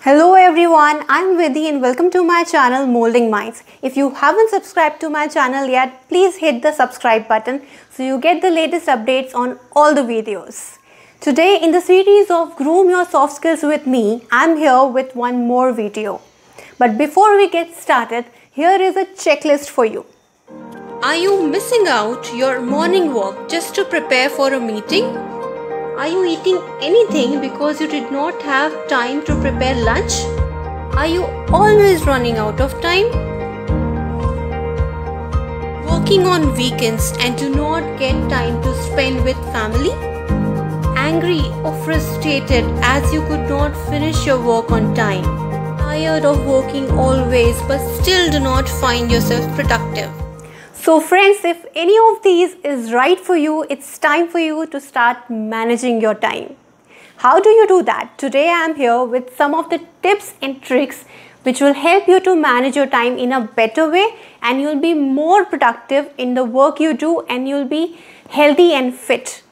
Hello everyone, I'm Vidhi and welcome to my channel Molding Minds. If you haven't subscribed to my channel yet, please hit the subscribe button so you get the latest updates on all the videos. Today in the series of Groom Your Soft Skills with me, I'm here with one more video. But before we get started, here is a checklist for you. Are you missing out your morning walk just to prepare for a meeting? Are you eating anything because you did not have time to prepare lunch? Are you always running out of time? Working on weekends and do not get time to spend with family? Angry or frustrated as you could not finish your work on time? Tired of working always but still do not find yourself productive? So friends, if any of these is right for you, it's time for you to start managing your time. How do you do that? Today I am here with some of the tips and tricks which will help you to manage your time in a better way, and you'll be more productive in the work you do and you'll be healthy and fit.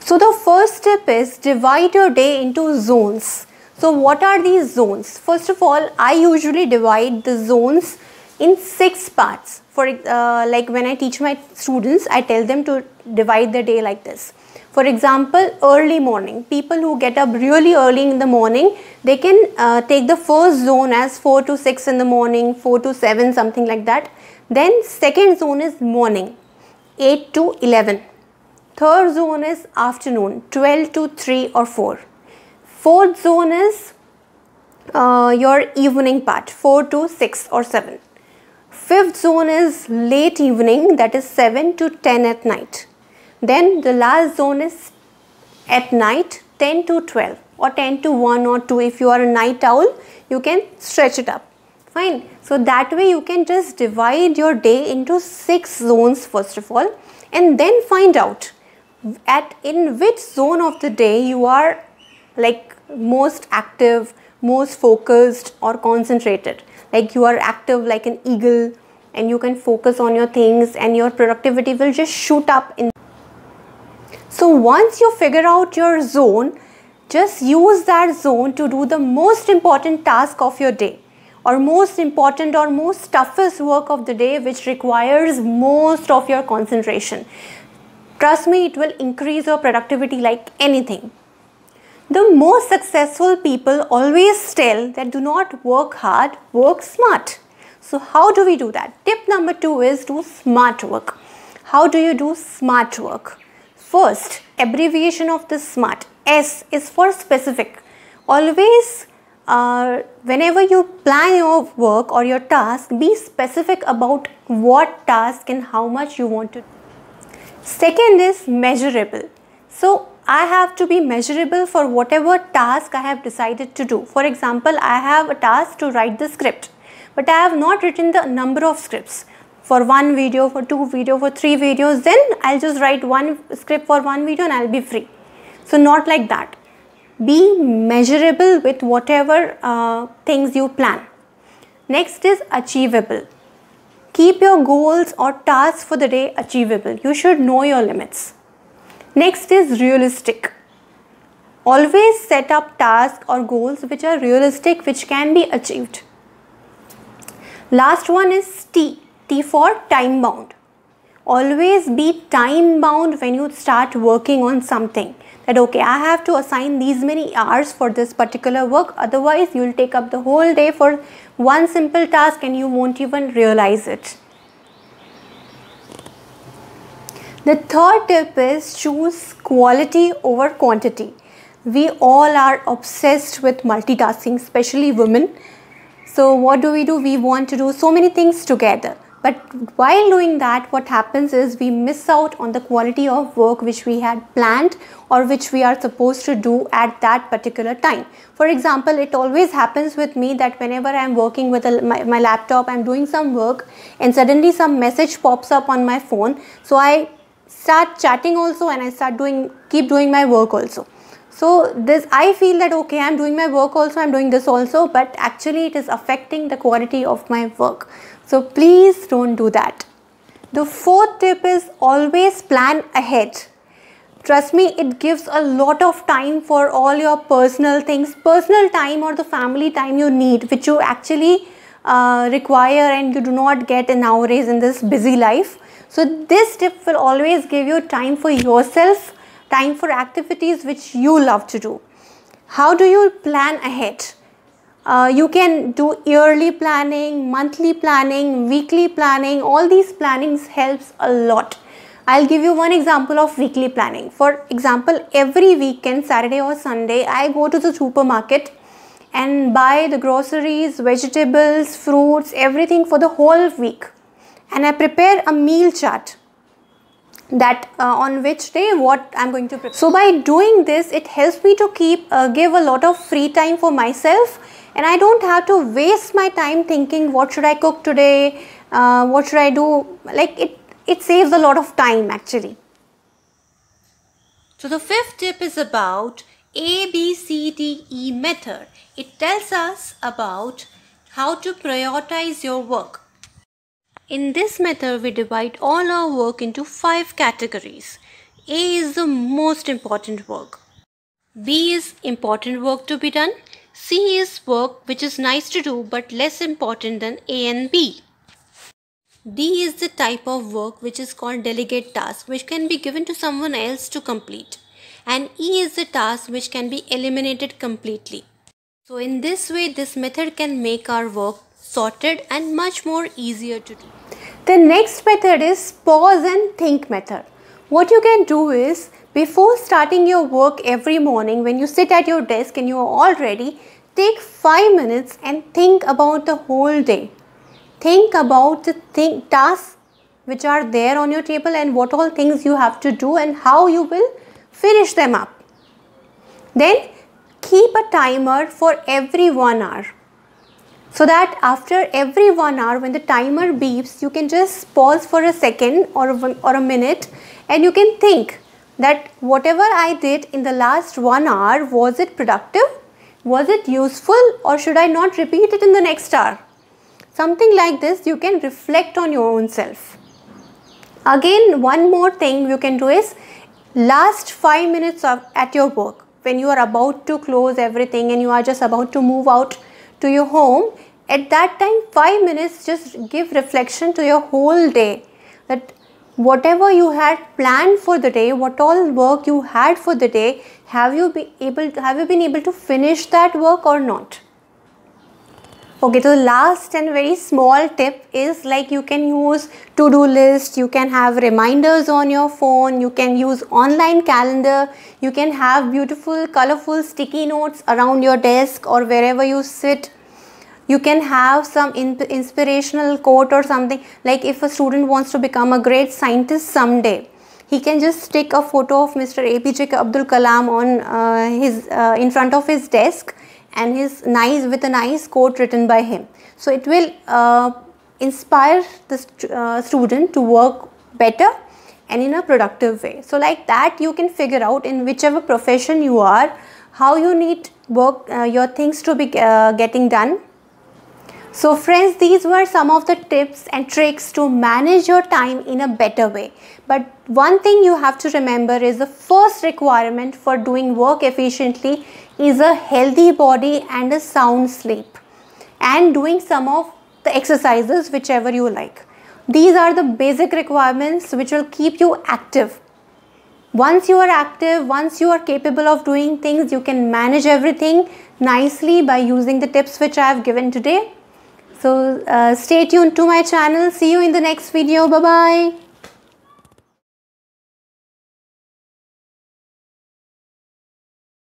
So the first step is divide your day into zones. So what are these zones? First of all, I usually divide the zones in 6 parts. For like when I teach my students, I tell them to divide the day like this. For example, early morning. People who get up really early in the morning, they can take the first zone as 4 to 6 in the morning, 4 to 7, something like that. Then second zone is morning, 8 to 11. Third zone is afternoon, 12 to 3 or 4. Fourth zone is your evening part, 4 to 6 or 7. Fifth zone is late evening, that is 7 to 10 at night. Then the last zone is at night, 10 to 12 or 10 to 1 or 2. If you are a night owl, you can stretch it up. Fine. So that way you can just divide your day into 6 zones first of all, and then find out in which zone of the day you are like most active, most focused or concentrated. Like you are active like an eagle and you can focus on your things and your productivity will just shoot up. So once you figure out your zone, just use that zone to do the most important task of your day, or most important or most toughest work of the day which requires most of your concentration. Trust me, it will increase your productivity like anything. The most successful people always tell that do not work hard, work smart. So how do we do that? Tip number 2 is do smart work. How do you do smart work? First, abbreviation of the SMART. S is for specific. Always, whenever you plan your work or your task, be specific about what task and how much you want to do. Second is measurable. So I have to be measurable for whatever task I have decided to do. For example, I have a task to write the script, but I have not written the number of scripts. For 1 video, for 2 videos, for 3 videos, then I'll just write 1 script for 1 video and I'll be free. So not like that. Be measurable with whatever things you plan. Next is achievable. Keep your goals or tasks for the day achievable. You should know your limits. Next is realistic. Always set up tasks or goals which are realistic, which can be achieved. Last one is T. T for time bound. Always be time bound when you start working on something. That okay, I have to assign these many hours for this particular work. Otherwise, you will take up the whole day for one simple task and you won't even realize it. The third tip is choose quality over quantity. We all are obsessed with multitasking, especially women. So what do? We want to do so many things together. But while doing that, what happens is we miss out on the quality of work which we had planned or which we are supposed to do at that particular time. For example, it always happens with me that whenever I am working with my laptop, I am doing some work and suddenly some message pops up on my phone. So I start chatting also and I keep doing my work also. So I feel that okay, I'm doing my work also, I'm doing this also, but actually it is affecting the quality of my work. So please don't do that. The fourth tip is always plan ahead. Trust me, it gives a lot of time for all your personal things, personal time or the family time you need, which you actually require and you do not get nowadays in this busy life. So this tip will always give you time for yourself, time for activities which you love to do. How do you plan ahead? You can do yearly planning, monthly planning, weekly planning. All these plannings helps a lot. I'll give you one example of weekly planning. For example, every weekend, Saturday or Sunday, I go to the supermarket and buy the groceries, vegetables, fruits, everything for the whole week. And I prepare a meal chart that on which day what I'm going to prepare. So by doing this, it helps me to give a lot of free time for myself, and I don't have to waste my time thinking what should I cook today, what should I do. Like it saves a lot of time actually. So the fifth tip is about ABCDE method. It tells us about how to prioritize your work. In this method, we divide all our work into 5 categories. A is the most important work. B is important work to be done. C is work which is nice to do but less important than A and B. D is the type of work which is called delegate task, which can be given to someone else to complete. And E is the task which can be eliminated completely. So in this way, this method can make our work sorted and much more easier to do. The next method is pause and think method. What you can do is, before starting your work every morning, when you sit at your desk and you are all ready, take 5 minutes and think about the whole day. Think about the tasks which are there on your table and what all things you have to do and how you will finish them up. Then keep a timer for every 1 hour. So that after every 1 hour, when the timer beeps, you can just pause for a second or a minute and you can think that whatever I did in the last 1 hour, was it productive? Was it useful, or should I not repeat it in the next hour? Something like this, you can reflect on your own self. Again, one more thing you can do is last 5 minutes at your work, when you are about to close everything and you are just about to move out to your home. At that time, 5 minutes, just give reflection to your whole day, that whatever you had planned for the day, what all work you had for the day, have you been able to finish that work or not? Okay, so the last and very small tip is, like, you can use to-do list, you can have reminders on your phone, you can use online calendar, you can have beautiful colorful sticky notes around your desk or wherever you sit. You can have some inspirational quote or something, like if a student wants to become a great scientist someday, he can just stick a photo of Mr. APJ Abdul Kalam on in front of his desk, and with a nice quote written by him. So it will inspire the student to work better and in a productive way. So like that, you can figure out in whichever profession you are, how you need your things to be getting done. So friends, these were some of the tips and tricks to manage your time in a better way. But one thing you have to remember is the first requirement for doing work efficiently is a healthy body and a sound sleep, and doing some of the exercises whichever you like. These are the basic requirements which will keep you active. Once you are active, once you are capable of doing things, you can manage everything nicely by using the tips which I have given today. So stay tuned to my channel. See you in the next video. Bye bye.